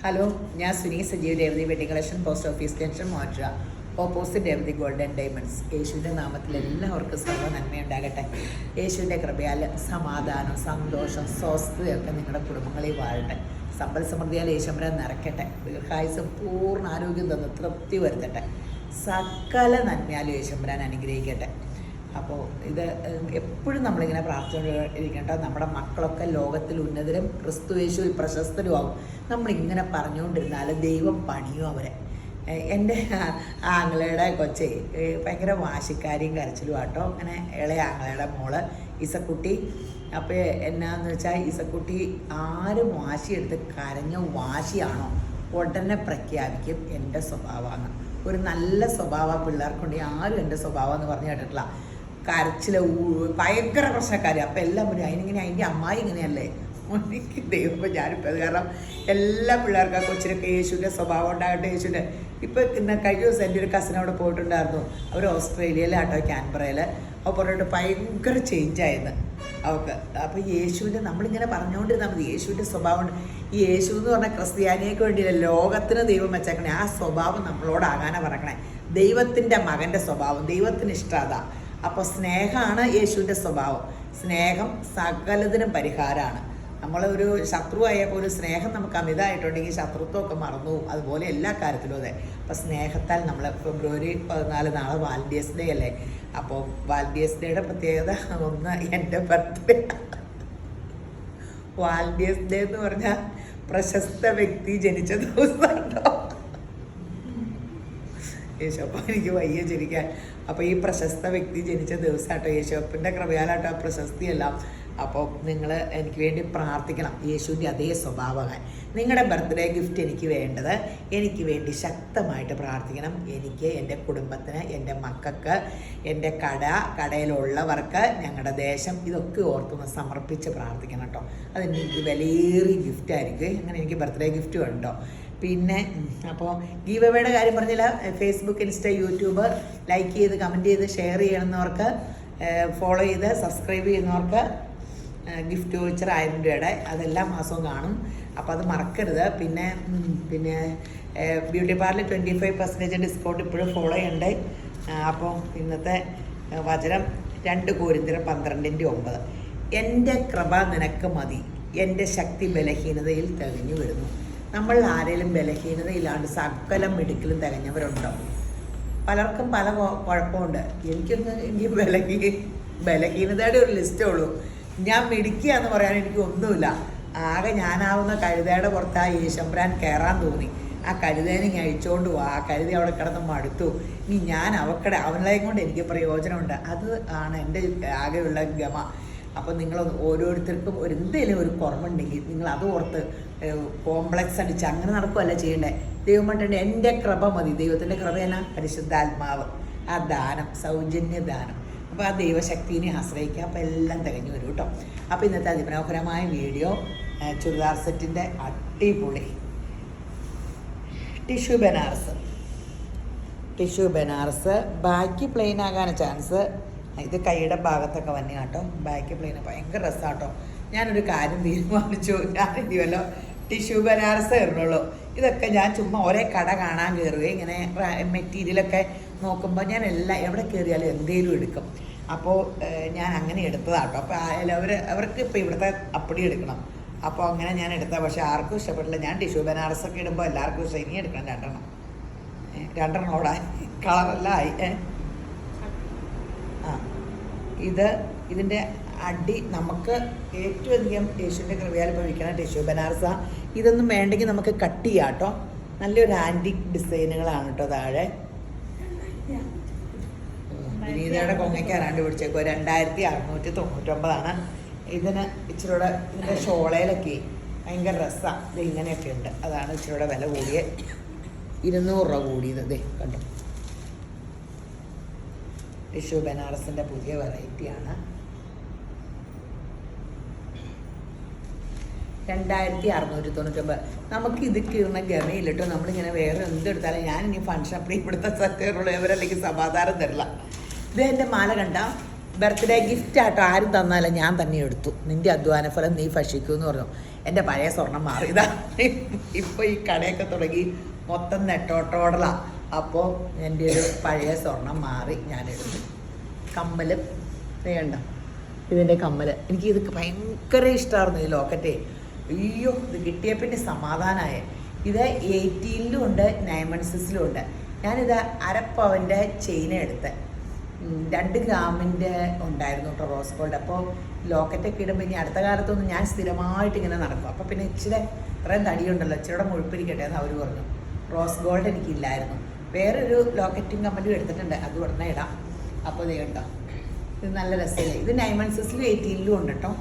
Hello, ഞാൻ Suni Sajeev Revathi wedding collection, post office junction, മോട്ര, opposite Revathi golden diamonds. യേശുവിൻ്റെ നാമത്തിൽ എല്ലാവർക്കും സർവ്വ നന്മയുണ്ടാകട്ടെ. യേശുവിൻ്റെ കൃപയാൽ സമാധാനം, സന്തോഷം, സ്വസ്ഥതയൊക്കെ നിങ്ങളുടെ കുടുംബങ്ങളിൽ വാഴട്ടെ. സമ്പൽ സമൃദ്ധിയാൽ യേശുമ്പരം നിറയ്ക്കട്ടെ. ദീർഘായുസ്, പൂർണ്ണ ആരോഗ്യം തന്ന് തൃപ്തി വരുത്തട്ടെ. സകല നന്മയാൽ യേശുമ്പരാൻ അനുഗ്രഹിക്കട്ടെ. അപ്പോൾ ഇത് എപ്പോഴും നമ്മളിങ്ങനെ പ്രാർത്ഥിച്ചുകൊണ്ടിരിക്കേണ്ട. നമ്മുടെ മക്കളൊക്കെ ലോകത്തിൽ ഉന്നതരും ക്രിസ്തുയേശുവിൽ പ്രശസ്തരുമാകും. നമ്മളിങ്ങനെ പറഞ്ഞുകൊണ്ടിരുന്നാൽ ദൈവം പണിയും അവരെ. എൻ്റെ ആങ്ങളയുടെ കൊച്ചേ ഭയങ്കര വാശിക്കാരിയും കരച്ചിലും ആട്ടോ. അങ്ങനെ ഇളയ ആങ്ങളയുടെ മോള് ഇസക്കുട്ടി. അപ്പോൾ എന്നാന്ന് വെച്ചാൽ ഇസക്കുട്ടി ആരും വാശിയെടുത്ത് കരഞ്ഞ വാശിയാണോ ഉടനെ പ്രഖ്യാപിക്കും എൻ്റെ സ്വഭാവമാണ്. ഒരു നല്ല സ്വഭാവം പിള്ളേർക്കുണ്ടെങ്കിൽ ആരും എൻ്റെ സ്വഭാവം എന്ന് പറഞ്ഞു കേട്ടിട്ടില്ല. കരച്ചിൽ ഭയങ്കര പ്രശ്നക്കാർ. അപ്പം എല്ലാം പറയും അതിനിങ്ങനെ അതിൻ്റെ അമ്മായി ഇങ്ങനെയല്ലേ. എനിക്ക് ദൈവം ഞാനിപ്പോൾ അത് കാരണം എല്ലാ പിള്ളേർക്കും ആ കൊച്ചിനൊക്കെ യേശുവിൻ്റെ സ്വഭാവം ഉണ്ടാകട്ടെ. യേശുവിൻ്റെ ഇപ്പോൾ ഇന്ന് കഴിഞ്ഞ ദിവസം എൻ്റെ ഒരു കസിൻ അവിടെ പോയിട്ടുണ്ടായിരുന്നു. അവർ ഓസ്ട്രേലിയയിലാട്ടോ, ക്യാൻബറയിൽ. അപ്പോൾ പറഞ്ഞിട്ട് ഭയങ്കര ചേഞ്ചായിരുന്നു അവൾക്ക്. അപ്പോൾ യേശുവിൻ്റെ നമ്മളിങ്ങനെ പറഞ്ഞുകൊണ്ടിരുന്നാൽ മതി. യേശുവിൻ്റെ സ്വഭാവം, ഈ യേശു എന്ന് പറഞ്ഞാൽ ക്രിസ്ത്യാനിയൊക്കെ വേണ്ടിയില്ല, ലോകത്തിന് ദൈവം വെച്ചേക്കണേ. ആ സ്വഭാവം നമ്മളോടാകാനാണ് പറയണേ. ദൈവത്തിൻ്റെ മകൻ്റെ സ്വഭാവം ദൈവത്തിന് ഇഷ്ടത. അപ്പോൾ സ്നേഹമാണ് യേശുവിൻ്റെ സ്വഭാവം. സ്നേഹം സകലതിനും പരിഹാരമാണ്. നമ്മളൊരു ശത്രുവായ പോലും സ്നേഹം നമുക്ക് അമിതമായിട്ടുണ്ടെങ്കിൽ ശത്രുത്വമൊക്കെ മറന്നു. അതുപോലെ എല്ലാ കാര്യത്തിലും അതെ. അപ്പോൾ സ്നേഹത്താൽ നമ്മൾ ഫെബ്രുവരി 14 നാളെ വാലന്റൈൻസ് ഡേ അല്ലേ. അപ്പോൾ വാലന്റൈൻസ് ഡേയുടെ പ്രത്യേകത ഒന്ന്, എൻ്റെ ബർത്ത്ഡേ. വാലന്റൈൻസ് ഡേ എന്ന് പറഞ്ഞാൽ പ്രശസ്ത വ്യക്തി ജനിച്ച ദിവസമുണ്ടോ യേശോപ്പ, എനിക്ക് വയ്യ ചിരിക്കാൻ. അപ്പോൾ ഈ പ്രശസ്ത വ്യക്തി ജനിച്ച ദിവസമാട്ടോ, യേശോപ്പൻ്റെ കൃപയാലാട്ടോ ആ പ്രശസ്തിയെല്ലാം. അപ്പോൾ നിങ്ങൾ എനിക്ക് വേണ്ടി പ്രാർത്ഥിക്കണം, യേശുവിൻ്റെ അതേ സ്വഭാവമായി. നിങ്ങളുടെ ബർത്ത്ഡേ ഗിഫ്റ്റ് എനിക്ക് വേണ്ടത്, എനിക്ക് വേണ്ടി ശക്തമായിട്ട് പ്രാർത്ഥിക്കണം. എനിക്ക്, എൻ്റെ കുടുംബത്തിന്, എൻ്റെ മക്കൾക്ക്, എൻ്റെ കടയിലുള്ളവർക്ക്, ഞങ്ങളുടെ ദേശം, ഇതൊക്കെ ഓർത്തൊന്ന് സമർപ്പിച്ച് പ്രാർത്ഥിക്കണം കേട്ടോ. അതെനിക്ക് വിലയേറിയ ഗിഫ്റ്റായിരിക്കും. അങ്ങനെ എനിക്ക് ബർത്ത്ഡേ ഗിഫ്റ്റ് ഉണ്ടോ. പിന്നെ അപ്പോൾ ഗീവ് അവേയുടെ കാര്യം പറഞ്ഞില്ല. ഫേസ്ബുക്ക്, ഇൻസ്റ്റ, യൂട്യൂബ് ലൈക്ക് ചെയ്ത് കമൻറ്റ് ചെയ്ത് ഷെയർ ചെയ്യണമെന്നവർക്ക്, ഫോളോ ചെയ്ത് സബ്സ്ക്രൈബ് ചെയ്യുന്നവർക്ക് ഗിഫ്റ്റ് വൗച്ചർ 1000 രൂപയുടെ അതെല്ലാ മാസവും കാണും. അപ്പോൾ അത് മറക്കരുത്. പിന്നെ ബ്യൂട്ടി പാർലർ 25% ഡിസ്കൗണ്ട് ഇപ്പോഴും ഫോളോ ചെയ്യണ്ടേ. അപ്പോൾ ഇന്നത്തെ വചനം 2 കൊരിന്ത്യർ 12:9. എൻ്റെ കൃപ നിനക്ക് മതി, എൻ്റെ ശക്തി ബലഹീനതയിൽ തികഞ്ഞു വരുന്നു. നമ്മൾ ആരെങ്കിലും ബലഹീനതയില്ലാണ്ട് സകലം മിടുക്കിലും തികഞ്ഞവരുണ്ടോ? പലർക്കും പല കുഴപ്പമുണ്ട്. എനിക്ക് ബലഹീനതയുടെ ഒരു ലിസ്റ്റേ ഉള്ളൂ. ഞാൻ മിടുക്കിയാന്ന് പറയാൻ എനിക്ക് ഒന്നുമില്ല. ആകെ ഞാനാവുന്ന കഴുതയുടെ പുറത്ത് ആ യേശുമ്പരാൻ കയറാൻ തോന്നി. ആ കഴുതേനെ ഞാൻ അഴിച്ചുകൊണ്ട് പോവാ. ആ കഴുതി അവിടെ കിടന്ന് മടുത്തു. ഇനി ഞാൻ അവളെയും കൊണ്ട് എനിക്ക് പ്രയോജനമുണ്ട്. അത് ആണ് എൻ്റെ ആകെയുള്ള ഗമ. അപ്പോൾ നിങ്ങൾ ഓരോരുത്തർക്കും എന്തെങ്കിലും ഒരു കുറവുണ്ടെങ്കിൽ നിങ്ങൾ അത് ഓർത്ത് കോംപ്ലക്സ് അടിച്ച് അങ്ങനെ നടക്കുകയല്ല ചെയ്യണ്ടേ. ദൈവം പറഞ്ഞിട്ടുണ്ട് എൻ്റെ കൃപ മതി. ദൈവത്തിൻ്റെ കൃപയാണ് പരിശുദ്ധാത്മാവ്, ആ ദാനം, സൗജന്യ ദാനം. അപ്പോൾ ആ ദൈവശക്തിനെ ആശ്രയിക്കുക. അപ്പോൾ എല്ലാം തികഞ്ഞു വരും കേട്ടോ. അപ്പോൾ ഇന്നത്തെ അതിമനോഹരമായ വീഡിയോ ചുരിദാർ സെറ്റിൻ്റെ അടിപൊളി ടിഷ്യൂ ബനാറസ്. ബാക്കി പ്ലെയിൻ ആകാൻ ചാൻസ്. ഇത് കൈയുടെ ഭാഗത്തൊക്കെ വന്നെ കേട്ടോ. ബാക്ക് പ്ലെയിന് ഭയങ്കര രസമാട്ടോ. ഞാനൊരു കാര്യം തീരുമാനിച്ചു, ഞാനിനി വല്ലോ ടിഷ്യൂ ബനാറസ് ഇടുന്നുള്ളൂ. ഇതൊക്കെ ഞാൻ ചുമ്മാ ഒരേ കട കാണാൻ കയറുകയും ഇങ്ങനെ മെറ്റീരിയലൊക്കെ നോക്കുമ്പോൾ ഞാൻ എവിടെ കയറിയാലും എന്തെങ്കിലും എടുക്കും. അപ്പോൾ ഞാൻ അങ്ങനെ എടുത്തതാട്ടോ. അപ്പോൾ അവർക്ക് ഇപ്പോൾ ഇവിടുത്തെ അപ്പടി എടുക്കണം. അപ്പോൾ അങ്ങനെ ഞാൻ എടുത്തതാണ്. പക്ഷേ ആർക്കും ഇഷ്ടപ്പെട്ടില്ല. ഞാൻ ടിഷ്യൂ ബനാറസൊക്കെ ഇടുമ്പോൾ എല്ലാവർക്കും ഇഷ്ടം. ഇനി എടുക്കണം 2 ഓടാൻ കളറെല്ലാം ആയി. ഇതിൻ്റെ അടി നമുക്ക് ഏറ്റവും അധികം യേശുവിൻ്റെ കൃപയാൽ ഭവിക്കണം ടിഷ്യൂ ബനാറസ. ഇതൊന്നും വേണ്ടെങ്കിൽ നമുക്ക് കട്ട് ചെയ്യാം കേട്ടോ. നല്ലൊരു ആൻറ്റിക് ഡിസൈനുകളാണ് കേട്ടോ താഴെ. വിനീതയുടെ കൊങ്ങയ്ക്കാരാണ്ട് പിടിച്ചേക്കോ. 2699. ഇതിന് ഇച്ചിരൂടെ ഇതിൻ്റെ ഷോളയിലൊക്കെ ഭയങ്കര രസമാണ്. ഇത് ഇങ്ങനെയൊക്കെ ഉണ്ട്. അതാണ് ഇച്ചിരൂടെ വില കൂടിയ 200 രൂപ കൂടിയത്. ഇതേ കണ്ടോ, ടിഷ്യൂ ബനാറസിൻ്റെ പുതിയ വെറൈറ്റിയാണ്. 2699. നമുക്ക് ഇത് കീറുന്ന ഗമയില്ല കേട്ടോ. നമ്മളിങ്ങനെ വേറെ എന്തെടുത്താലും ഞാൻ ഇനി ഫംഗ്ഷൻ അപ്പോൾ ഇവിടുത്തെ സത്യമുള്ളവരല്ലെങ്കിൽ സമാധാനം തരില്ല. ഇത് എൻ്റെ മാല കണ്ട ബർത്ത്ഡേ ഗിഫ്റ്റ് ആട്ടോ. ആരും തന്നാലും ഞാൻ തന്നെ എടുത്തു. നിൻ്റെ അധ്വാനഫലം നീ ഭക്ഷിക്കൂ എന്ന് പറഞ്ഞു. എൻ്റെ പഴയ സ്വർണം മാറിയതാ. ഇപ്പോൾ ഈ കടയൊക്കെ തുടങ്ങി മൊത്തം നെട്ടോട്ടോടലാണ്. അപ്പോൾ എൻ്റെ ഒരു പഴയ സ്വർണം മാറി ഞാനെടുത്തു. കമ്മൽ വേണ്ട, ഇതിൻ്റെ കമ്മൽ എനിക്ക് ഇത് ഭയങ്കര ഇഷ്ടമായിരുന്നു. ഈ ലോക്കറ്റേ, അയ്യോ ഇത് കിട്ടിയ പിന്നെ സമാധാനമായ. ഇത് 18-ലും ഉണ്ട് 9 ഉണ്ട്. ഞാനിത് 1/2 പവൻ്റെ ചെയിൻ എടുത്ത് 2 ഗ്രാമിൻ്റെ ഉണ്ടായിരുന്നു കേട്ടോ റോസ് ഗോൾഡ്. അപ്പോൾ ലോക്കറ്റൊക്കെ ഇടുമ്പോൾ ഇനി അടുത്ത കാലത്തൊന്നും ഞാൻ സ്ഥിരമായിട്ട് ഇങ്ങനെ നടക്കും. അപ്പോൾ പിന്നെ ഇച്ചിരി ഇത്രയും തടിയുണ്ടല്ലോ, ഇച്ചിരിയുടെ മുഴുപ്പിരിക്കട്ടെ എന്ന് അവർ പറഞ്ഞു. റോസ് ഗോൾഡ് എനിക്കില്ലായിരുന്നു. വേറൊരു ലോക്കറ്റും കമ്മലും എടുത്തിട്ടുണ്ട്, അത് ഉടനെ ഇടാം. അപ്പോൾ ഇത് കണ്ടോ, ഇത് നല്ല രസമില്ലേ. ഇത് 9 18-ലും ഉണ്ട് കേട്ടോ.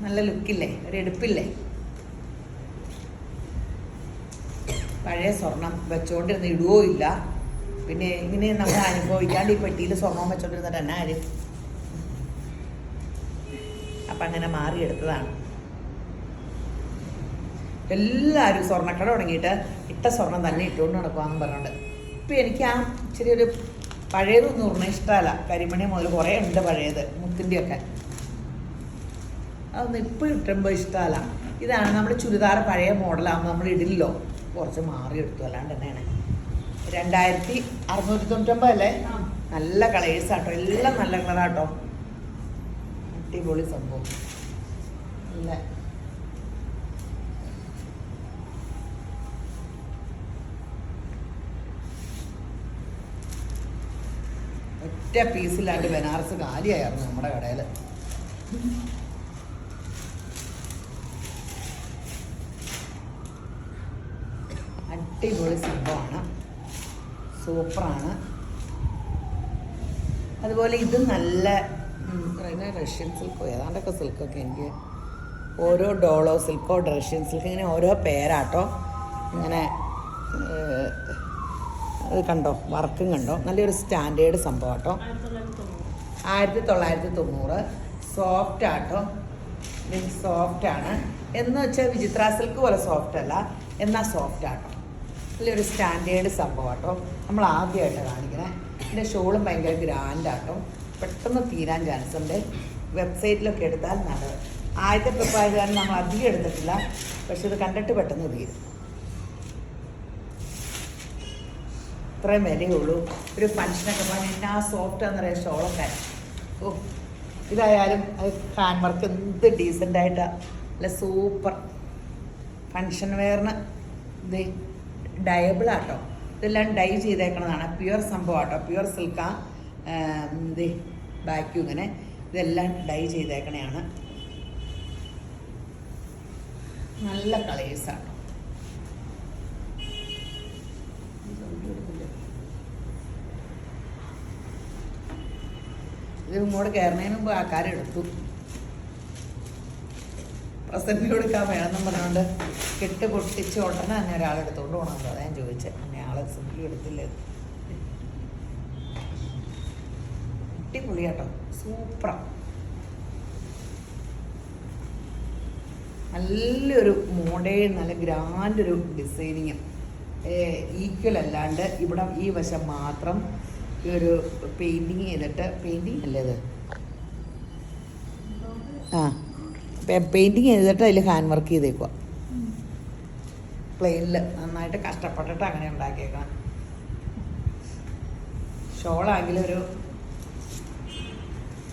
നല്ല ലുക്കില്ലേ, ഒരു എടുപ്പില്ലേ. പഴയ സ്വർണം വെച്ചുകൊണ്ടിരുന്ന് ഇടുവോ ഇല്ല. പിന്നെ ഇങ്ങനെ നമ്മൾ അനുഭവിക്കാണ്ട് ഈ പെട്ടിയിൽ സ്വർണം വെച്ചോണ്ടിരുന്നിട്ട് തന്നെ ആര്. അപ്പം അങ്ങനെ മാറിയെടുത്തതാണ്. എല്ലാവരും സ്വർണ്ണക്കട തുടങ്ങിയിട്ട് ഇട്ട സ്വർണം തന്നെ ഇട്ടുകൊണ്ട് നടക്കുവാന്ന് പറഞ്ഞുകൊണ്ട്. ഇപ്പം എനിക്ക് ആ ഇച്ചിരി ഒരു പഴയതൊന്നും പറഞ്ഞാൽ ഇഷ്ടമല്ല. കരിമണി മുതൽ കുറേ ഉണ്ട് പഴയത്, മുത്തിൻ്റെയൊക്കെ. അതൊന്നും ഇപ്പോൾ ഇട്ടുമ്പോൾ ഇഷ്ടമല്ല. ഇതാണ് നമ്മുടെ ചുരിദാർ പഴയ മോഡലാകുമ്പോൾ നമ്മൾ ഇടില്ലോ, കുറച്ച് മാറിയെടുത്തു. അല്ലാണ്ട് തന്നെയാണ്. 2699 അല്ലേ. നല്ല കളേഴ്സാട്ടോ, എല്ലാം നല്ല കളറാട്ടോ. അടിപൊളി സംഭവം. നല്ല ഒറ്റ പീസിലാണ്ട് ബനാറസ് കാലിയായിരുന്നു നമ്മുടെ കടയിൽ. അടിപൊളി സംഭവമാണ്, സൂപ്പറാണ്. അതുപോലെ ഇത് നല്ല റഷ്യൻ സിൽക്കോ ഏതാണ്ടൊക്കെ സിൽക്കൊക്കെ എനിക്ക് ഓരോ ഡോളോ സിൽക്കോ റഷ്യൻ സിൽക്ക് ഇങ്ങനെ ഓരോ പേരാട്ടോ. ഇങ്ങനെ അത് കണ്ടോ, വർക്കും കണ്ടോ, നല്ലൊരു സ്റ്റാൻഡേർഡ് സംഭവം കേട്ടോ. 1990. സോഫ്റ്റ് ആട്ടോ, സോഫ്റ്റാണ് എന്ന് വെച്ചാൽ വിചിത്ര സിൽക്ക് പോലെ സോഫ്റ്റ് അല്ല, എന്നാൽ സോഫ്റ്റ് ആട്ടോ. നല്ലൊരു സ്റ്റാൻഡേർഡ് സംഭവം കേട്ടോ. നമ്മൾ ആദ്യമായിട്ട് കാണിക്കണേ. ഇതിൻ്റെ ഷോളും ഭയങ്കര ഗ്രാൻഡാട്ടോ, പെട്ടെന്ന് തീരാൻ ചാൻസ് ഉണ്ട്. വെബ്സൈറ്റിലൊക്കെ എടുത്താൽ നല്ലത്. ആദ്യത്തെ പ്രിപ്പായതുകാരൻ നമ്മൾ അധികം എടുത്തിട്ടില്ല, പക്ഷെ ഇത് കണ്ടിട്ട് പെട്ടെന്ന് തീരും. ഇത്രയും വിലയുള്ളൂ. ഒരു ഫങ്ഷനൊക്കെ പറഞ്ഞാൽ എന്നാ സോഫ്റ്റാന്ന് പറയാം ഷോളൊക്കെ. ഓ, ഇതായാലും അത് ഹാൻഡ് വർക്ക് എന്ത് ഡീസൻ്റായിട്ടാണ്, നല്ല സൂപ്പർ ഫങ്ഷൻ വെയറിന്. ഇത് ഡയബിളാട്ടോ, ഇതെല്ലാം ഡൈ ചെയ്തേക്കണതാണ്. പ്യുവർ സംഭവം ആട്ടോ, പ്യുവർ സിൽക്കാ. ഇത് ബാക്കും ഇങ്ങനെ ഇതെല്ലാം ഡൈ ചെയ്തേക്കണയാണ്. നല്ല കളേഴ്സാട്ടോ. ഇത് ഇങ്ങോട്ട് കയറുന്നതിന് മുമ്പ് ആൾക്കാരെടുത്തു. പ്രസൻറ്റ് കൊടുക്കാൻ വേണമെന്നും പറഞ്ഞുകൊണ്ട് കെട്ട് പൊട്ടിച്ച് ഉടനെ തന്നെ ഒരാളെടുത്തോണ്ട് പോകണമല്ലോ. അതാ ഞാൻ ചോദിച്ചത്, എന്നെ ആളെ സിംപ്ലി എടുത്തില്ലേ. അടിപൊളി കേട്ടോ, സൂപ്പറാണ്. നല്ലൊരു മോഡേൺ, നല്ല ഗ്രാൻഡ് ഒരു ഡിസൈനിങ്ങും. ഈക്വൽ അല്ലാണ്ട് ഇവിടെ ഈ വശം മാത്രം ഈ ഒരു പെയിൻറ്റിങ് ചെയ്തിട്ട്, പെയിൻറ്റിങ് അല്ലേ ഇത്, ആ പെയിൻറ്റിങ് ചെയ്തിട്ട് അതിൽ ഹാൻഡ് വർക്ക് ചെയ്തേക്കുക. പ്ലെയിനിൽ നന്നായിട്ട് കഷ്ടപ്പെട്ടിട്ട് അങ്ങനെ ഉണ്ടാക്കിയേക്കണം. ഷോളാണെങ്കിൽ ഒരു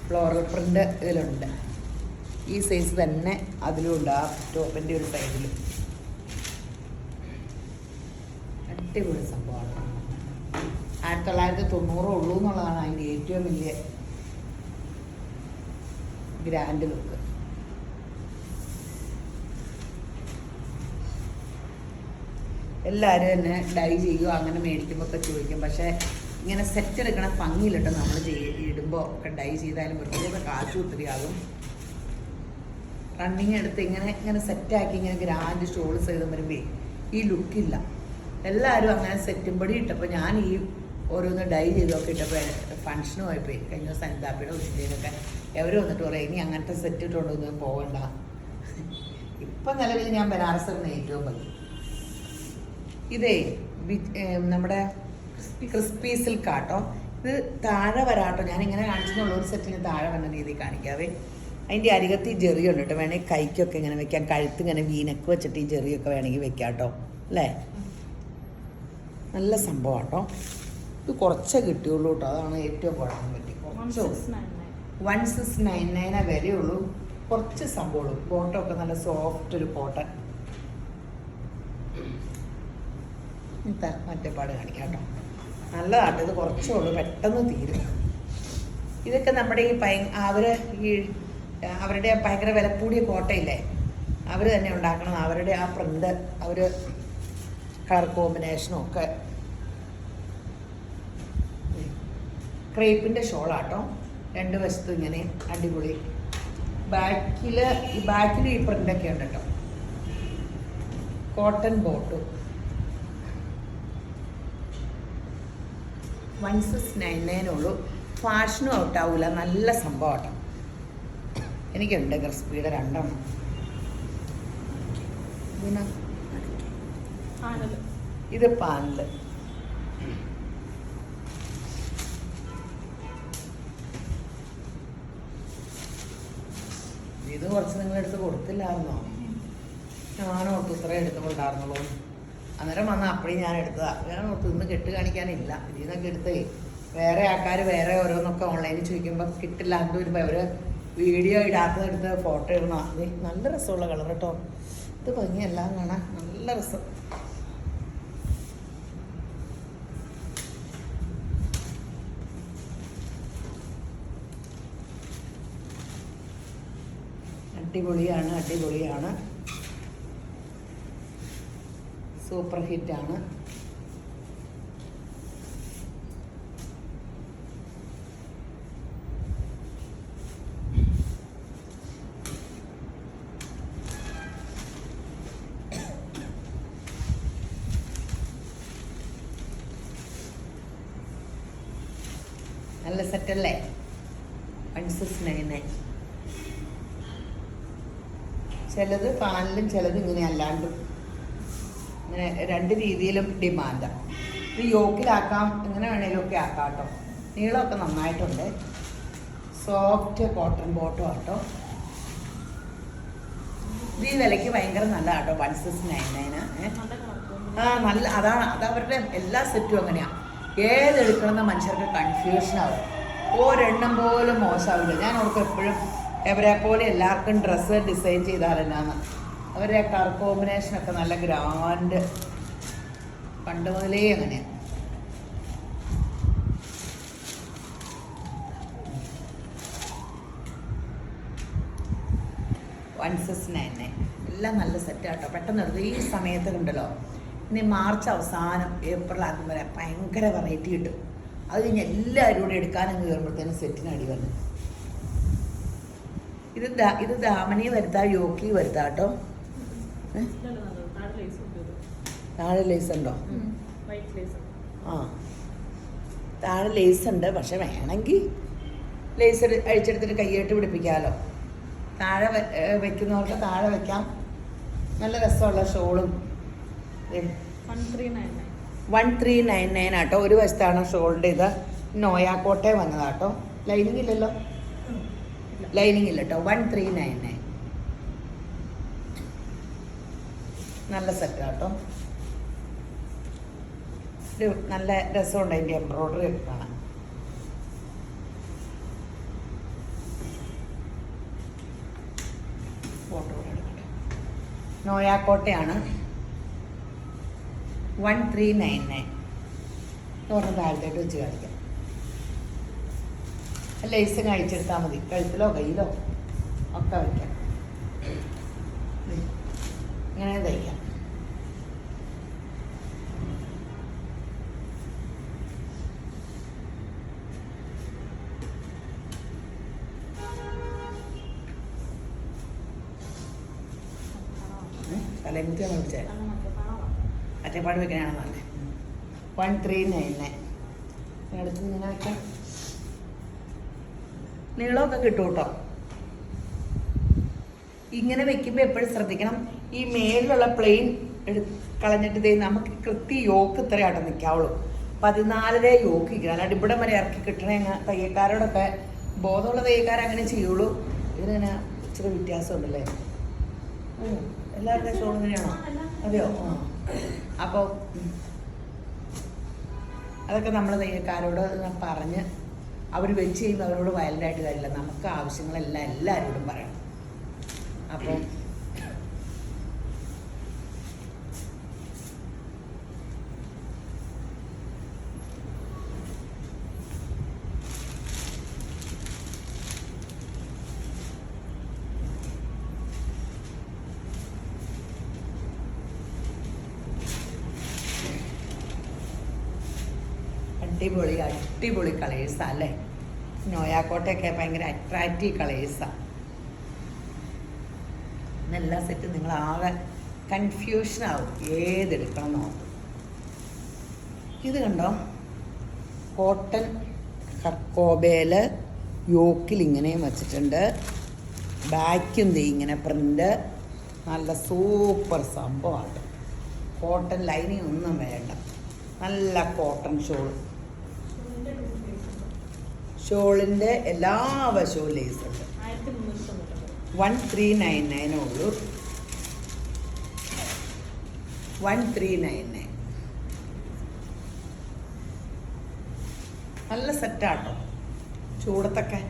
ഫ്ലോറൽ പ്രിൻ്റ് ഇതിലുണ്ട്. ഈ സൈസ് തന്നെ അതിലും ഉണ്ട്, ആ ടോപ്പിൻ്റെ ഒരു സൈഡിൽ. അടിപൊളി സംഭവമാണ്. 1990 ഉള്ളൂ എന്നുള്ളതാണ് അതിൻ്റെ ഏറ്റവും വലിയ ഗ്രാൻഡ് ലുക്ക്. എല്ലാവരും തന്നെ ഡൈ ചെയ്യുക അങ്ങനെ മേടിക്കുമ്പോൾ ഒക്കെ ചോദിക്കും. പക്ഷേ ഇങ്ങനെ സെറ്റ് എടുക്കണ ഭംഗിയിലിട്ട് നമ്മൾ ഇടുമ്പോൾ ഒക്കെ ഡൈ ചെയ്താലും വെറുതെ കാശ് ഒത്തിരി ആകും. റണ്ണിങ് എടുത്ത് ഇങ്ങനെ സെറ്റാക്കി ഇങ്ങനെ ഗ്രാൻഡ് ഷോൾസ് ചെയ്ത് വരുമ്പോൾ ഈ ലുക്കില്ല. എല്ലാവരും അങ്ങനെ സെറ്റും പടി ഇട്ടപ്പോൾ ഞാൻ ഈ ഓരോന്ന് ഡൈ ചെയ്തൊക്കെ ഇട്ടപ്പോൾ ഫങ്ഷന് പോയപ്പോൾ കഴിഞ്ഞ ദിവസം സനിതാപ്പിയുടെ ഉച്ചയിലൊക്കെ എവർ വന്നിട്ട് പറയാം ഇനി അങ്ങനത്തെ സെറ്റ് ഇട്ടുകൊണ്ടൊന്നും പോകണ്ട. ഇപ്പം നിലവിൽ ഞാൻ ബനാറസിന് ഏറ്റവും മതി. ഇതേ നമ്മുടെ ക്രിസ്പി സിൽക്കാട്ടോ. ഇത് താഴെ വരാട്ടോ, ഞാനിങ്ങനെ കാണിച്ചെന്നുള്ള ഒരു സെറ്റിന് താഴെ വന്ന രീതി കാണിക്കാവേ. അതിൻ്റെ അരികത്ത് ഈ ജെറിയുണ്ട് കേട്ടോ. വേണമെങ്കിൽ കൈക്കൊക്കെ ഇങ്ങനെ വെക്കാം, കഴുത്ത് ഇങ്ങനെ വീനക്ക് വെച്ചിട്ട് ഈ ജെറിയൊക്കെ വേണമെങ്കിൽ വെക്കാം കേട്ടോ അല്ലേ. നല്ല സംഭവം കേട്ടോ. ഇത് കുറച്ചേ കിട്ടിയുള്ളൂ കേട്ടോ, അതാണ് ഏറ്റവും കുഴപ്പം പറ്റി. കുറച്ച് 1699 വിലയുള്ളൂ. കുറച്ച് സംഭവമുള്ളൂ. കോട്ടൊക്കെ നല്ല സോഫ്റ്റ് ഒരു കോട്ടൺ. മറ്റേ പാട് കാണിക്കാം കേട്ടോ. നല്ലതാട്ടോ, ഇത് കുറച്ചേ ഉള്ളൂ, പെട്ടെന്ന് തീരും. ഇതൊക്കെ നമ്മുടെ ഈ അവരുടെ ഭയങ്കര വിലക്കൂടിയ കോട്ടയില്ലേ, അവർ തന്നെ ഉണ്ടാക്കണം. അവരുടെ ആ പ്രിൻ്റ്, അവർ കളർ കോമ്പിനേഷനും ഒക്കെ. ക്രേപ്പിൻ്റെ ഷോളാട്ടോ, രണ്ട് വശത്തും ഇങ്ങനെ അടിപൊളി. ബാക്കിൽ ഈ പ്രിൻ്റൊക്കെ ഉണ്ട് കേട്ടോ. കോട്ടൺ ബോട്ടും 1699 ഉള്ളൂ. ഫാഷനും ഔട്ടാവൂല, നല്ല സംഭവം കേട്ടോ. എനിക്കുണ്ട് ക്രിസ്പിയുടെ 2 എണ്ണം. ഇത് പാനല്. ഇത് കുറച്ച് നിങ്ങളെടുത്ത് കൊടുത്തില്ലായിരുന്നോ? ഞാനോർത്ത് ഇത്രയും എടുത്തുകൊണ്ടായിരുന്നുള്ളൂ. അന്നേരം വന്നാൽ അപ്പഴേ ഞാൻ എടുത്തതാ. ഞാൻ ഓർത്ത് ഇന്ന് കെട്ട് കാണിക്കാനില്ല. ഇതിൽ നിന്നൊക്കെ എടുത്തേ വേറെ ആൾക്കാർ വേറെ ഓരോന്നൊക്കെ ഓൺലൈനിൽ ചോദിക്കുമ്പോൾ കിട്ടില്ല എന്ന് വരുമ്പോൾ അവർ വീഡിയോ ഇടാത്തതെടുത്ത് ഫോട്ടോ ഇടണം. അത് നല്ല രസമുള്ള കളർ കേട്ടോ. ഇത് ഭംഗിയെല്ലാം കാണാൻ നല്ല രസം. അടിപൊളിയാണ്. സൂപ്പർ ഹിറ്റാണ്. നല്ല സെറ്റല്ലേ? 1699. ചിലത് പാനലും ചിലത് ഇങ്ങനെ അല്ലാണ്ടും. ഇങ്ങനെ 2 രീതിയിലും ഡിമാൻഡാണ്. ഇത് യോക്കിലാക്കാം, എങ്ങനെ വേണേലും ഒക്കെ ആക്കാം കേട്ടോ. നീളമൊക്കെ നന്നായിട്ടുണ്ട്. സോഫ്റ്റ് കോട്ടൺ ബോട്ടും ആട്ടോ. ഇത് ഈ വിലയ്ക്ക് ഭയങ്കര നല്ലതാട്ടോ. 1699. നല്ല അതവരുടെ എല്ലാ സെറ്റും അങ്ങനെയാണ്. ഏതെടുക്കണമെന്ന മനുഷ്യർക്ക് കൺഫ്യൂഷനാവും. ഒരെണ്ണം പോലും മോശമാവില്ല. ഞാൻ അവർക്ക് എപ്പോഴും എവരെ പോലെ എല്ലാവർക്കും ഡ്രസ്സ് ഡിസൈൻ ചെയ്താലെന്നാന്ന്. അവരുടെ കളർ കോമ്പിനേഷനൊക്കെ നല്ല ഗ്രാൻഡ്, പണ്ട് മുതലേ അങ്ങനെയാണ്. എല്ലാം നല്ല സെറ്റാട്ടോ. പെട്ടെന്ന് എടുത്തു. ഈ സമയത്ത് കണ്ടല്ലോ, ഇനി മാർച്ച് അവസാനം ഏപ്രിൽ ആദ്യം വരെ ഭയങ്കര വെറൈറ്റി കിട്ടും. അത് കഴിഞ്ഞ് എല്ലാവരും കൂടെ എടുക്കാനങ്ങ് കയറുമ്പോഴത്തേനും സെറ്റിന് അടി വന്നു. ഇത് ദാമനി വരുത്താ, യോക്കി വരുത്താ കേട്ടോ. താഴെ ലേസ് ഉണ്ടോ? ആ, താഴെ ലേസ് ഉണ്ട്. പക്ഷെ വേണമെങ്കിൽ ലേസ് അഴിച്ചെടുത്തിട്ട് കയ്യായിട്ട് പിടിപ്പിക്കാമല്ലോ. താഴെ വെക്കുന്നവർക്ക് താഴെ വെക്കാം. നല്ല രസമുള്ള ഷോളും. 1399 ആട്ടോ. ഒരു വശത്താണ് ഷോളിൻ്റെ. ഇത് നോയാക്കോട്ടെ വന്നതാട്ടോ. ലൈനിങ് ഇല്ലല്ലോ, ലൈനിങ് ഇല്ല കേട്ടോ. 1399. നല്ല സെറ്റാട്ടോ. ഒരു നല്ല രസമുണ്ട് അതിൻ്റെ എംബ്രോയ്ഡറി ഒക്കെ കാണാൻ. ഫോട്ടോ എടുക്കട്ടെ. നോയാക്കോട്ടയാണ്. 1399. ഒരെണ്ണം താഴത്തേട്ട് വെച്ച് കാണിക്കാം. ലേസ് കഴിച്ചെടുത്താൽ മതി. കഴുത്തിലോ കയ്യിലോ ഒക്കെ വയ്ക്കാം. ഇങ്ങനെ തയ്ക്കാം. തലമുത്തിയാണ് വിളിച്ചത്. അറ്റപ്പാട് വെക്കാനാണ് നല്ലത്. 1399. അടുത്ത് ഇങ്ങനെ വയ്ക്കാം. നീളമൊക്കെ കിട്ടും കേട്ടോ. ഇങ്ങനെ വെക്കുമ്പോൾ എപ്പോഴും ശ്രദ്ധിക്കണം, ഈ മേലിലുള്ള പ്ലെയിൻ കളഞ്ഞിട്ട് നമുക്ക് കൃത്യ യോക്ക് ഇത്രയായിട്ട് നിൽക്കാവുള്ളൂ. 14 യോക്ക് ഇരിക്കണം. അല്ലാണ്ട് ഇവിടെ വരെ ഇറക്കി കിട്ടണേ. തയ്യക്കാരോടൊക്കെ ബോധമുള്ള തയ്യക്കാരങ്ങനെ ചെയ്യുള്ളൂ. ഇതിന് ഇച്ചിരി വ്യത്യാസമുണ്ടല്ലേ? എല്ലാവരുടെയും ഷോൾ ഇങ്ങനെയാണോ? അതെയോ? അപ്പോൾ അതൊക്കെ നമ്മൾ തയ്യക്കാരോട് പറഞ്ഞ് അവർ വെച്ച് ചെയ്യുമ്പോൾ അവരോട് വയലൻ്റായിട്ട് കാര്യമില്ല. നമുക്ക് ആവശ്യങ്ങളെല്ലാം എല്ലാവരോടും പറയണം. അപ്പോൾ അടിപൊളി അടിപൊളി കളേഴ്സാണ് അല്ലേ? നോയാക്കോട്ടയൊക്കെ ഭയങ്കര അട്രാക്റ്റീവ് കളേഴ്സാണ്. ഇന്നെല്ലാ സെറ്റും നിങ്ങളാകെ കൺഫ്യൂഷനാവും ഏതെടുക്കണം നോക്കും. ഇത് കണ്ടോ, കോട്ടൺ കർക്കോബേൽ യോക്കിൽ ഇങ്ങനെയും വച്ചിട്ടുണ്ട്. ബാക്കും ദേ ഇങ്ങനെ പ്രിൻ്റ്. നല്ല സൂപ്പർ സംഭവമാണ്. കോട്ടൺ ലൈനിങ് ഒന്നും വേണ്ട. നല്ല കോട്ടൺ ഷോളിൻ്റെ എല്ലാ വശവും ലേസ് ഉണ്ട്. 1399 ഉള്ളൂ. 1399. നല്ല സെറ്റാട്ടോ ചൂടത്തൊക്കെ.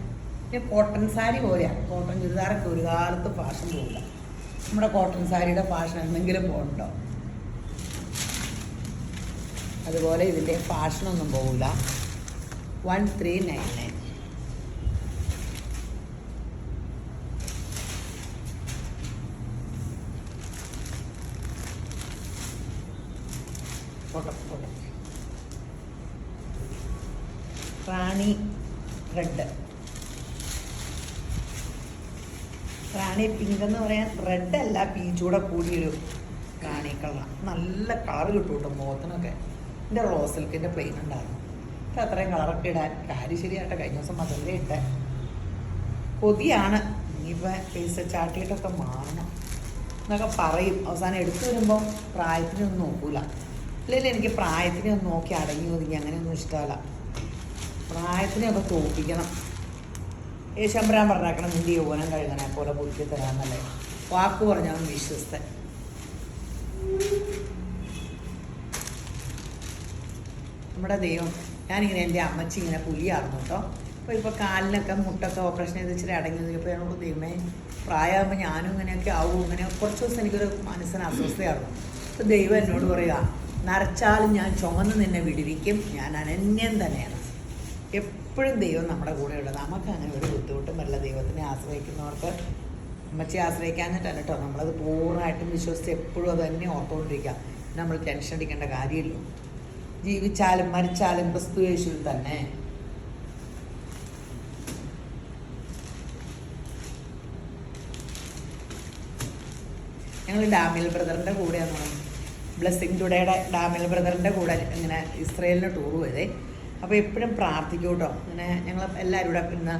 ഇനി കോട്ടൺ സാരി പോലെയാണ്. കോട്ടൺ ചുരിദാറൊക്കെ ഒരു കാലത്ത് ഫാഷൻ പോകില്ല. നമ്മുടെ കോട്ടൺ സാരിയുടെ ഫാഷൻ എന്തെങ്കിലും പോകുന്നുണ്ടോ? അതുപോലെ ഇതിൻ്റെ ഫാഷനൊന്നും പോകില്ല. 1399. റാണി റെഡ്, റാണി പിങ്ക് എന്ന് പറയാൻ റെഡ് അല്ല, പീച്ചൂടെ കൂടിയൊരു റാണി കളർ. നല്ല കളർ കിട്ടും കേട്ടോ മുഖത്തിനൊക്കെ. എൻ്റെ റോസ് സിൽക്കിൻ്റെ പ്ലെയിൻ ഉണ്ടായിരുന്നു. അപ്പം അത്രയും കളറൊക്കെ ഇടാൻ കാര്യം ശരിയാട്ടെ. കഴിഞ്ഞ ദിവസം മതല്ലേ ഇട്ട കൊതിയാണ്. ഇനിയിപ്പോൾ പൈസ ചാട്ടിയിട്ടൊക്കെ മാറണം എന്നൊക്കെ പറയും. അവസാനം എടുത്തു വരുമ്പോൾ പ്രായത്തിനൊന്നും നോക്കൂല. അല്ലെങ്കിൽ എനിക്ക് പ്രായത്തിനെ ഒന്ന് നോക്കി അടങ്ങി ഒതുങ്ങി അങ്ങനെയൊന്നും ഇഷ്ടമല്ല. പ്രായത്തിനെയൊക്കെ തോപ്പിക്കണം. യേശമ്പരാൻ പറഞ്ഞേക്കണം നിൻ്റെ യൗവനം കഴുകണെ പോലെ പുതുക്കി തരാമെന്നല്ലേ വാക്ക് പറഞ്ഞവൻ വിശ്വസ്തൻ. നമ്മുടെ ദൈവം. ഞാനിങ്ങനെ എൻ്റെ അമ്മച്ചി ഇങ്ങനെ പുലിയായിരുന്നു കേട്ടോ. അപ്പോൾ ഇപ്പോൾ കാലിനൊക്കെ മുട്ടൊക്കെ ഓപ്പറേഷൻ ചെയ്ത് ഇച്ചിരി അടങ്ങി ഇപ്പോൾ എന്നോട് ദൈവമേ പ്രായമാകുമ്പോൾ ഞാനും ഇങ്ങനെയൊക്കെ ആവും. ഇങ്ങനെ കുറച്ച് ദിവസം എനിക്കൊരു മനസ്സിന് അസ്വസ്ഥയായിരുന്നു. അപ്പോൾ ദൈവം എന്നോട് പറയുക, നരച്ചാലും ഞാൻ ചുമന്ന് നിന്നെ വിടുവിക്കും, ഞാൻ അനന്യം തന്നെയാണ്. എപ്പോഴും ദൈവം നമ്മുടെ കൂടെയുള്ളത്. നമുക്ക് അങ്ങനെ ഒരു ബുദ്ധിമുട്ടും വരില്ല. ദൈവത്തിനെ ആശ്രയിക്കുന്നവർക്ക് അമ്മച്ചി ആശ്രയിക്കാഞ്ഞിട്ടല്ല കേട്ടോ. നമ്മളത് പൂർണ്ണമായിട്ടും വിശ്വസിച്ച് എപ്പോഴും അത് തന്നെ ഓർത്തുകൊണ്ടിരിക്കുക. നമ്മൾ ടെൻഷൻ അടിക്കേണ്ട കാര്യമില്ല. ജീവിച്ചാലും മരിച്ചാലും ക്രിസ്തു യേശുവിൽ തന്നെ. ഞങ്ങൾ ഡാമിൽ ബ്രദറിൻ്റെ കൂടെയാണ്, ബ്ലെസ്സിങ് ടുഡേയുടെ ഡാമിൽ ബ്രദറിൻ്റെ കൂടെ ഇങ്ങനെ ഇസ്രയേലിന് ടൂർ പോയതേ. അപ്പോൾ എപ്പോഴും പ്രാർത്ഥിക്കും കേട്ടോ. ഇങ്ങനെ ഞങ്ങൾ എല്ലാവരും കൂടെ പിന്നെ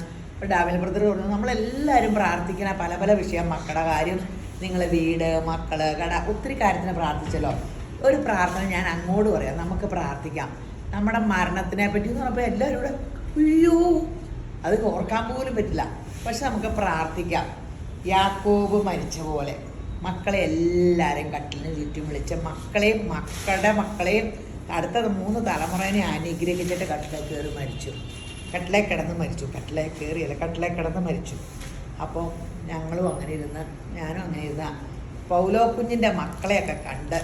ഡാമിൽ ബ്രദർ പറഞ്ഞു നമ്മളെല്ലാവരും പ്രാർത്ഥിക്കണ പല പല വിഷയം, മക്കളുടെ കാര്യം, നിങ്ങളെ വീട്, മക്കൾ, കട, ഒത്തിരി കാര്യത്തിന് പ്രാർത്ഥിച്ചല്ലോ. ഒരു പ്രാർത്ഥന ഞാൻ അങ്ങോട്ട് പറയാം, നമുക്ക് പ്രാർത്ഥിക്കാം. നമ്മുടെ മരണത്തിനെ പറ്റി എന്ന് പറഞ്ഞപ്പോൾ എല്ലാവരും കൂടെ അയ്യോ അത് ഓർക്കാൻ പോലും പറ്റില്ല. പക്ഷെ നമുക്ക് പ്രാർത്ഥിക്കാം. യാക്കോബ് മരിച്ച പോലെ മക്കളെ എല്ലാവരെയും കട്ടിലിന് ചുറ്റും വിളിച്ച് മക്കളെയും മക്കളുടെ മക്കളെയും അടുത്ത 3 തലമുറേനെ അനുഗ്രഹിച്ചിട്ട് കട്ടിലേ കയറി മരിച്ചു. കട്ടിലേ കിടന്ന് മരിച്ചു. അപ്പോൾ ഞങ്ങളും അങ്ങനെ ഇരുന്ന്, ഞാനും അങ്ങനെ ഇരുന്ന പൗലോ കുഞ്ഞിൻ്റെ മക്കളെയൊക്കെ കണ്ട്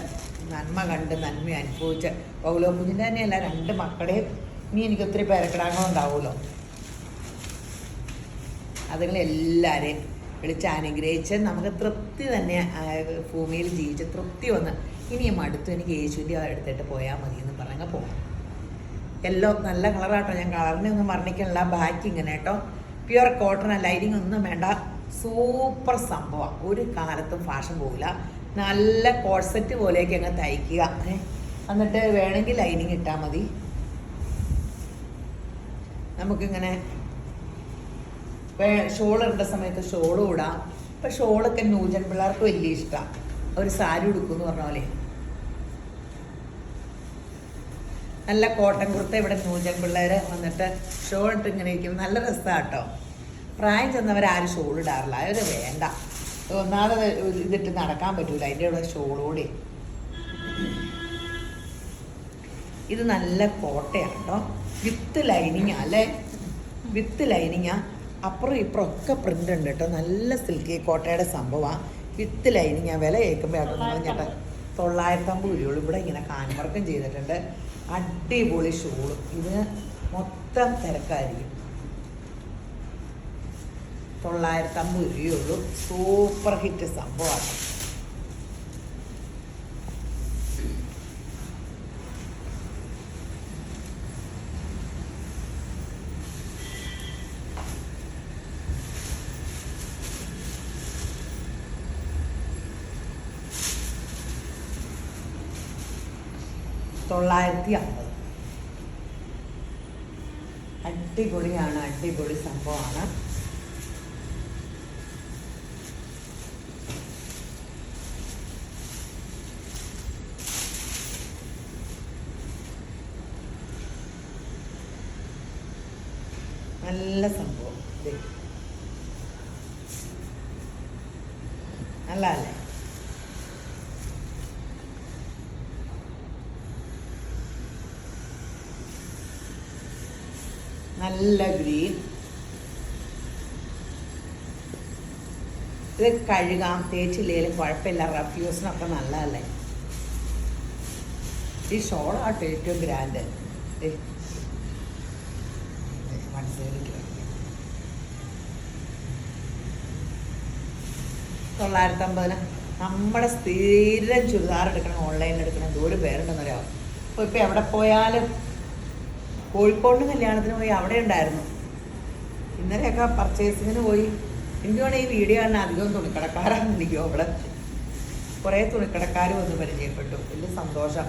നന്മ അനുഭവിച്ച്, പൗലോ കുഞ്ഞിൻ്റെ തന്നെയല്ല 2 മക്കളെയും, ഇനി എനിക്ക് ഒത്തിരി പേരക്കിടാങ്ങളുണ്ടാവുമല്ലോ, അതുങ്ങളെല്ലാവരെയും വിളിച്ച് അനുഗ്രഹിച്ച് നമുക്ക് തൃപ്തി തന്നെ ഭൂമിയിൽ ജീവിച്ച് തൃപ്തി വന്ന് ഇനിയും അടുത്ത് എനിക്ക് യേശുവിൻ്റെ എടുത്തിട്ട് പോയാൽ മതി എന്ന് പറഞ്ഞ് പോകാം. എല്ലോ നല്ല കളറാട്ടോ. ഞാൻ കളറിനെ ഒന്നും വർണ്ണിക്കണില്ല. ബാക്ക് ഇങ്ങനെ കേട്ടോ, പ്യുവർ കോട്ടൺ, ലൈനിങ് ഒന്നും വേണ്ട. സൂപ്പർ സംഭവം. ഒരു കാലത്തും ഫാഷൻ പോകില്ല. നല്ല കോഴ്സെറ്റ് പോലെയൊക്കെ അങ്ങ് തയ്ക്കുക. എന്നിട്ട് വേണമെങ്കിൽ ലൈനിങ് ഇട്ടാൽ മതി. നമുക്കിങ്ങനെ ഷോൾ ഇടേണ്ട സമയത്ത് ഷോളും ഇടാം. ഇപ്പം ഷോളൊക്കെ ന്യൂജൻ പിള്ളേർക്ക് വലിയ ഇഷ്ടമാണ്. അവർ സാരി ഉടുക്കുമെന്ന് പറഞ്ഞ പോലെ നല്ല കോട്ടൺ കുർത്ത. ഇവിടെ ന്യൂജൻ പിള്ളേർ വന്നിട്ട് ഷോൾ ഇട്ട് ഇങ്ങനെ ഇരിക്കും. നല്ല രസമാണ് കേട്ടോ. പ്രായം ചെന്നവരാരും ഷോൾ ഇടാറില്ല, അവർ വേണ്ട. ഒന്നാമത് ഇതിട്ട് നടക്കാൻ പറ്റൂല, അതിൻ്റെ കൂടെ ഷോളൂടെ. ഇത് നല്ല കോട്ടയാണ് കേട്ടോ, വിത്ത് ലൈനിങ് അല്ലേ, വിത്ത് ലൈനിങ്. അപ്പുറം ഇപ്പുറം ഒക്കെ പ്രിന്റ് ഉണ്ട് കേട്ടോ, നല്ല സിൽക്കി കോട്ടയുടെ സംഭവമാണ്. With lining. വില കേൾക്കുമ്പോൾ അവിടെ ചേട്ടാ 950 രൂപയുള്ളൂ. ഇവിടെ ഇങ്ങനെ കാൻവർക്കും ചെയ്തിട്ടുണ്ട്. അടിപൊളി ഷോളും. ഇതിന് മൊത്തം തിരക്കായിരിക്കും. 950 രൂപയുള്ളൂ. സൂപ്പർ ഹിറ്റ് സംഭവമാണ്. $950. അടിപൊളിയാണ്, അടിപൊളി സംഭവമാണ്. നല്ല സംഭവം. നല്ല അല്ലേ? നല്ല ഗ്രീൻ. ഇത് കഴുകാം, തേച്ചില്ലേലും കുഴപ്പമില്ല, റഫ്യൂസിനൊക്കെ നല്ലതല്ലേ. ഈ ഷോളാട്ടോ ഏറ്റവും ഗ്രാൻഡ്. മനസ്സിലേക്ക് 950. നമ്മുടെ സ്ഥിരം ചുരിദാർ എടുക്കണം, ഓൺലൈനിൽ എടുക്കണം, എന്തോരം പേരുണ്ടെന്നറിയാം. അപ്പോൾ ഇപ്പോൾ എവിടെ പോയാലും, കോഴിക്കോട് കല്യാണത്തിന് പോയി അവിടെ ഉണ്ടായിരുന്നു. ഇന്നലെയൊക്കെ പർച്ചേസിങ്ങിന് പോയി. എനിക്ക് വേണമെങ്കിൽ ഈ വീഡിയോ കാണാൻ അധികം തുണിക്കടക്കാരാണെന്നിരിക്കും. അവിടെ കുറേ തുണിക്കടക്കാർ വന്ന് പരിചയപ്പെട്ടു. വലിയ സന്തോഷം.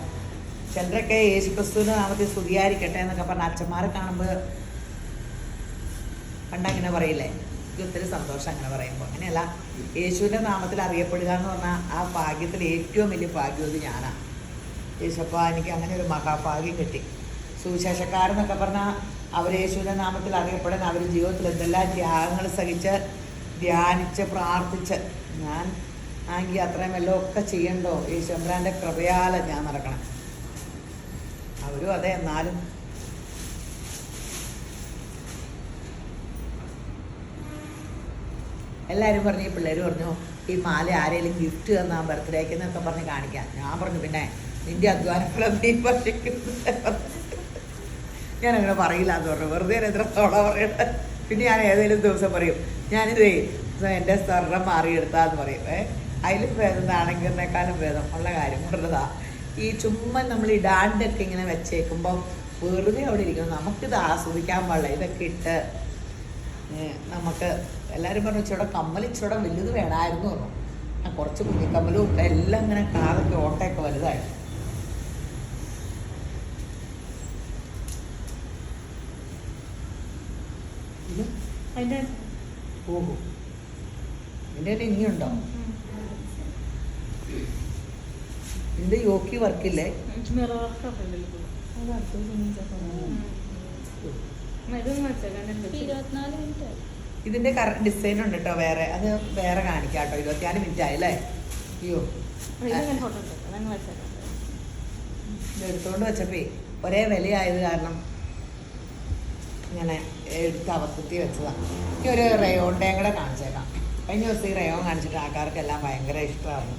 ചിലരൊക്കെ യേശുക്രിസ്തുവിൻ്റെ നാമത്തിൽ സ്തുതിയായിരിക്കട്ടെ എന്നൊക്കെ പറഞ്ഞ അച്ഛന്മാരെ കാണുമ്പോൾ പണ്ടങ്ങനെ പറയില്ലേ, എനിക്ക് ഒത്തിരി സന്തോഷം അങ്ങനെ പറയുമ്പോൾ. അങ്ങനെയല്ല, യേശുവിൻ്റെ നാമത്തിൽ അറിയപ്പെടുക എന്ന് പറഞ്ഞാൽ ആ ഭാഗ്യത്തിൽ ഏറ്റവും വലിയ ഭാഗ്യം ഞാനാണ്. യേശപ്പ എനിക്ക് അങ്ങനെ ഒരു മഹാഭാഗ്യം കിട്ടി. സുവിശേഷക്കാരെന്നൊക്കെ പറഞ്ഞാൽ അവർ യേശുവിൻ്റെ നാമത്തിൽ അറിയപ്പെടാൻ അവർ ജീവിതത്തിൽ എന്തെല്ലാം ത്യാഗങ്ങൾ സഹിച്ച് ധ്യാനിച്ച് പ്രാർത്ഥിച്ച്, ഞാൻ ആണെങ്കിൽ അത്രയും വല്ലതും ഒക്കെ ചെയ്യണ്ടോ? യേശുബ്രാൻ്റെ കൃപയാൽ ഞാൻ നടക്കണം. അവരും അതെ. എന്നാലും എല്ലാവരും പറഞ്ഞു, ഈ പിള്ളേർ പറഞ്ഞു ഈ മാല ആരെങ്കിലും ഗിഫ്റ്റ് തന്നാൽ ബർത്ത്ഡേക്ക് എന്നൊക്കെ പറഞ്ഞ് കാണിക്കാം. ഞാൻ പറഞ്ഞു, പിന്നെ നിൻ്റെ അധ്വാനഫലം നീ ഞാനങ്ങനെ പറയില്ല എന്ന് പറഞ്ഞു. വെറുതെ എത്രത്തോളം പറയട്ടെ. പിന്നെ ഞാൻ ഏതെങ്കിലും ദിവസം പറയും, ഞാനിത് എൻ്റെ സ്വർണ്ണം മാറിയെടുത്താന്ന് പറയും. അതിലും ഭേദം നാണെങ്കിലിനേക്കാളും ഭേദം ഉള്ള കാര്യം കൊണ്ടതാ. ഈ ചുമ്മാ നമ്മൾ ഇടാണ്ടൊക്കെ ഇങ്ങനെ വെച്ചേക്കുമ്പോൾ വെറുതെ അവിടെ ഇരിക്കണം. നമുക്കിത് ആസ്വദിക്കാൻ പാടില്ല. ഇതൊക്കെ ഇട്ട് നമുക്ക് എല്ലാവരും പറഞ്ഞു ഇച്ചിടെ കമ്മൽ ഇച്ചിടെ വലുത് വേണമായിരുന്നു പറഞ്ഞു. കുറച്ച് കുഞ്ഞിക്കമ്മലും എല്ലാം ഇങ്ങനെ കാതൊക്കെ ഓട്ടയൊക്കെ വലുതായി. അതിൻ്റെ ഓഹോ, ഇതിൻ്റെ ഇനിയുണ്ടോ? ഇതിൻ്റെ യോക്കി വർക്കില്ലേ? ഇതിന്റെ ഡിസൈൻ ഉണ്ട് കേട്ടോ വേറെ. അത് വേറെ കാണിക്കാം കേട്ടോ. 24 മിനിറ്റ് ആയല്ലേ? അയ്യോ, എടുത്തോണ്ട് വെച്ചപ്പോ ഒരേ വിലയായത് കാരണം ഇങ്ങനെ എടുത്ത് അവസരത്തി വെച്ചതാണ്. എനിക്ക് ഒരു റയോണ്ടേയും കൂടെ കാണിച്ചേക്കാം. കഴിഞ്ഞ ദിവസം ഈ റയോൺ കാണിച്ചിട്ട് ആൾക്കാർക്കെല്ലാം ഭയങ്കര ഇഷ്ടമാണ്.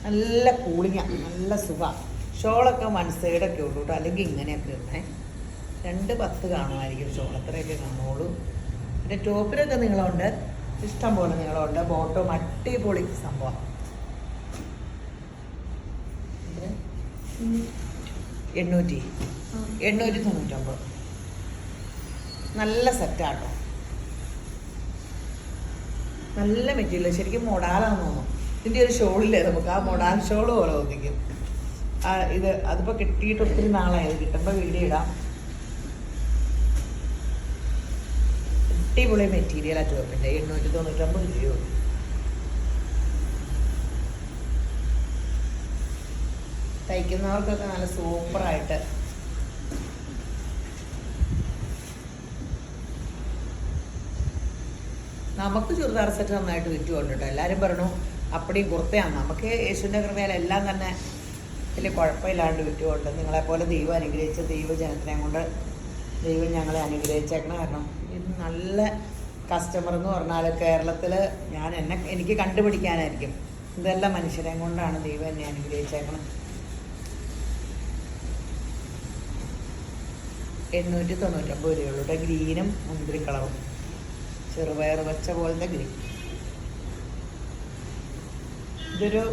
നല്ല കൂളിങ്ങാണ്, നല്ല സുഖമാണ്. ഷോളൊക്കെ 1 സൈഡൊക്കെ ഉള്ളൂ കേട്ടോ, അല്ലെങ്കിൽ ഇങ്ങനെയൊക്കെ ഇടണേ. 2.10 കാണുമായിരിക്കും ഷോൾ, അത്രയൊക്കെ കാണുള്ളൂ. പിന്നെ ടോപ്പിലൊക്കെ നീളമുണ്ട്, ഇഷ്ടം പോലെ നീളമുണ്ട്. ബോട്ടം അടിപൊളി സംഭവം. 899. നല്ല സെറ്റാട്ടോ, നല്ല മെറ്റീരിയൽ. ശരിക്കും മൊഡാലാന്ന് തോന്നുന്നു. ഇതിൻ്റെ ഒരു ഷോളില്ലേ നമുക്ക്, ആ മൊഡാൽ ഷോൾ പോലെ തോന്നിക്കും. ഇത് അതിപ്പോൾ കിട്ടിയിട്ട് ഒത്തിരി നാളായത്. കിട്ടുമ്പോൾ വീഡിയോ ഇടാം. അടിപൊളി മെറ്റീരിയൽ ആ ടോപ്പിൻ്റെ. 899 രൂപ. തയ്ക്കുന്നവർക്കൊക്കെ നല്ല സൂപ്പറായിട്ട് നമുക്ക് ചുരിദാർ സെറ്റ് നന്നായിട്ട് വിറ്റുകൊണ്ട് കേട്ടോ. എല്ലാവരും പറഞ്ഞു അപ്പടിയും കുർത്തയാണ്. നമുക്ക് യേശുവിൻ്റെ കൃപയിൽ എല്ലാം തന്നെ വലിയ കുഴപ്പമില്ലാണ്ട് വിറ്റുകൊണ്ട്. നിങ്ങളെപ്പോലെ ദൈവം അനുഗ്രഹിച്ച ദൈവജനത്തിനെ കൊണ്ട് ദൈവം ഞങ്ങളെ അനുഗ്രഹിച്ചേക്കണം. കാരണം ഇത് നല്ല കസ്റ്റമർ എന്ന് പറഞ്ഞാൽ കേരളത്തിൽ എനിക്ക് കണ്ടുപിടിക്കാനായിരിക്കും. ഇതെല്ലാം മനുഷ്യരെ കൊണ്ടാണ് ദൈവം എന്നെ അനുഗ്രഹിച്ചേക്കണം. 899 രൂപയുടെ ഗ്രീനും മുന്തിരി കളറും, ചെറുപയർ വെച്ച പോലത്തെ ഗ്രീൻ. ഇതൊരു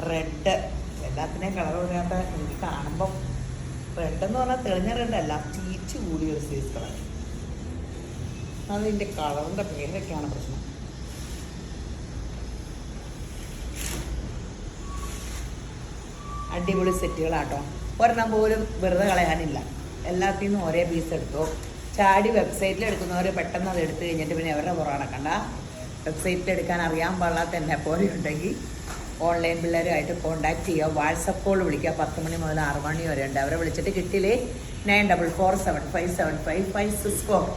റെഡ്, എല്ലാത്തിനെയും കളർ പറയാത്ത എനിക്ക് കാണുമ്പം റെഡ് എന്ന് പറഞ്ഞാൽ തെളിഞ്ഞ റെഡല്ല, ചീച്ച് കൂടിയ ഒരു സൈസ് കളർ. അതിൻ്റെ കളറിൻ്റെ പേരൊക്കെയാണ് പ്രശ്നം. അടിപൊളി സെറ്റുകളാട്ടോ. ഒരെണ്ണം പോലും വെറുതെ കളയാനില്ല. എല്ലാത്തിൽ നിന്നും ഒരേ പീസ് എടുത്തോ. ചാടി വെബ്സൈറ്റിൽ എടുക്കുന്നവർ പെട്ടെന്ന് അത് എടുത്തു കഴിഞ്ഞിട്ട് പിന്നെ അവരുടെ പുറം നടക്കണ്ട. വെബ്സൈറ്റിൽ എടുക്കാൻ അറിയാൻ പാടില്ലാത്ത എന്നെ പോലെ ഉണ്ടെങ്കിൽ ഓൺലൈൻ പിള്ളേരുമായിട്ട് കോൺടാക്ട് ചെയ്യുക. വാട്സപ്പ് കോൾ വിളിക്കുക. 10 മണി മുതൽ 6 മണി വരെ ഉണ്ട്. അവരെ വിളിച്ചിട്ട് കിട്ടിയില്ലേ 9447575564.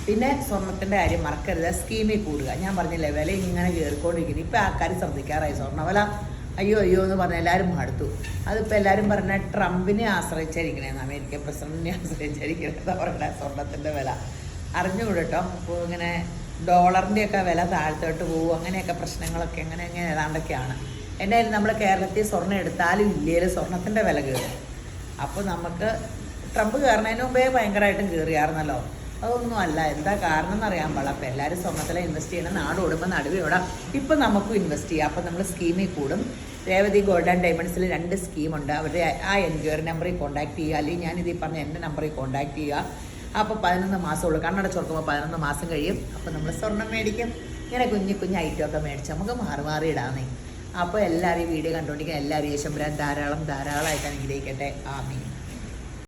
പിന്നെ സ്വർണത്തിൻ്റെ കാര്യം മറക്കരുത്, സ്കീമിൽ കൂടുക. ഞാൻ പറഞ്ഞില്ലേ വില ഇങ്ങനെ കയറിക്കൊണ്ടിരിക്കുന്നു. ഇപ്പം ആൾക്കാർ ശ്രദ്ധിക്കാറായി. സ്വർണ്ണവില അയ്യോ എന്ന് പറഞ്ഞ എല്ലാവരും മടുത്തു. അതിപ്പോൾ എല്ലാവരും പറഞ്ഞ ട്രംപിനെ ആശ്രയിച്ചിരിക്കണേന്ന്, അമേരിക്കൻ പ്രസിഡന്റിനെ ആശ്രയിച്ചിരിക്കണേന്ന് പറയണ സ്വർണത്തിൻ്റെ വില അറിഞ്ഞുകൂടട്ടോ. അപ്പോൾ ഇങ്ങനെ ഡോളറിൻ്റെയൊക്കെ വില താഴ്ത്തോട്ട് പോകും, അങ്ങനെയൊക്കെ പ്രശ്നങ്ങളൊക്കെ അങ്ങനെ ഏതാണ്ടൊക്കെയാണ്. എന്തായാലും നമ്മൾ കേരളത്തിൽ സ്വർണ്ണം എടുത്താലും ഇല്ലേലും സ്വർണത്തിൻ്റെ വില കയറും. അപ്പോൾ നമുക്ക് ട്രംപ് കയറുന്നതിന് മുമ്പേ ഭയങ്കരമായിട്ടും കയറിയായിരുന്നല്ലോ. അതൊന്നും അല്ല, എന്താ കാരണം എന്നറിയാൻ പാടില്ല. അപ്പോൾ എല്ലാവരും സ്വർണ്ണത്തിലെ ഇൻവെസ്റ്റ് ചെയ്യണം. നാട് ഓടുമ്പോൾ നടുവിയോടാം. ഇപ്പം നമുക്കും ഇൻവെസ്റ്റ് ചെയ്യാം. അപ്പോൾ നമ്മൾ സ്കീമിൽ കൂടും. രേവതി ഗോൾഡ് ആൻഡ് ഡയമണ്ട്സിൽ 2 സ്കീമുണ്ട്. അവരുടെ ആ എൻക്വയറി നമ്പറിൽ കോൺടാക്ട് ചെയ്യുക, അല്ലെങ്കിൽ ഞാനിതീ പറഞ്ഞ എൻ്റെ നമ്പറിൽ കോൺടാക്ട് ചെയ്യുക. അപ്പോൾ 11 മാസമുള്ളൂ. കണ്ണടച്ചുറക്കുമ്പോൾ 11 മാസം കഴിയും. അപ്പോൾ നമ്മൾ സ്വർണ്ണം മേടിക്കും. ഇങ്ങനെ കുഞ്ഞു ഐറ്റമൊക്കെ മേടിച്ച് നമുക്ക് മാറി ഇടാന്നേ. അപ്പോൾ എല്ലാവരും ഈ വീഡിയോ കണ്ടുകൊണ്ടിരിക്കുക എല്ലാവരും യേശുമ്പുരാൻ ധാരാളമായിട്ട് അനുഗ്രഹിക്കട്ടെ. ആമീൻ.